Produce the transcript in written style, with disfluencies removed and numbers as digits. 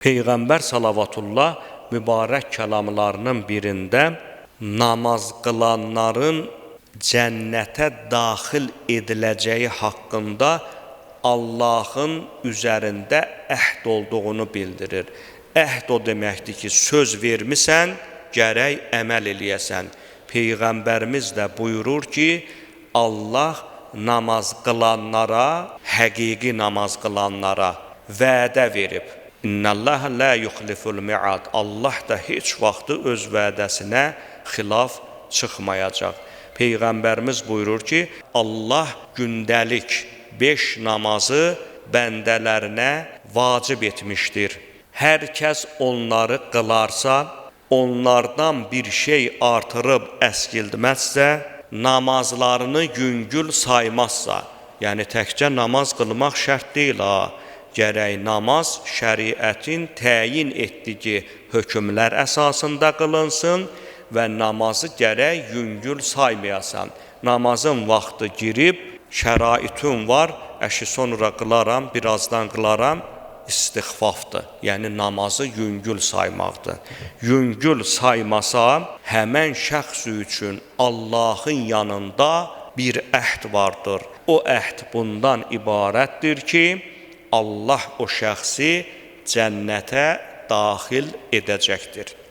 Peyğəmbər salavatullah mübarək kəlamlarının birində namaz qılanların cənnətə daxil ediləcəyi haqqında Allahın üzərində əhd olduğunu bildirir. Əhd o deməkdir ki, söz vermisən, gərək əməl eləyəsən. Peyğəmbərimiz də buyurur ki, Allah namaz qılanlara, həqiqi namaz qılanlara vədə verib. İnnəllaha la yuxliful mi'ad. Allah da heç vaxtı öz vədəsinə xilaf çıxmayacaq. Peyğəmbərimiz buyurur ki, Allah gündəlik 5 namazı bəndələrinə vacib etmişdir. Hər kəs onları qılarsa, onlardan bir şey artırıb əskilməzsə, namazlarını yüngül saymazsa, yəni təkcə namaz qılmaq şərt deyil ha, gərək namaz şəriətin təyin etdiyi hökmlər əsasında qılınsın və namazı gərək yüngül saymayasan. Namazın vaxtı girib, şəraitin var, sonra qılaram, birazdan qılaram, istiğfafdır. Yəni namazı yüngül saymaqdır. Yüngül saymasa, həmən şəxs üçün Allahın yanında bir əhd vardır. O əhd bundan ibarətdir ki, Allah o şəxsi cənnətə daxil edəcəkdir.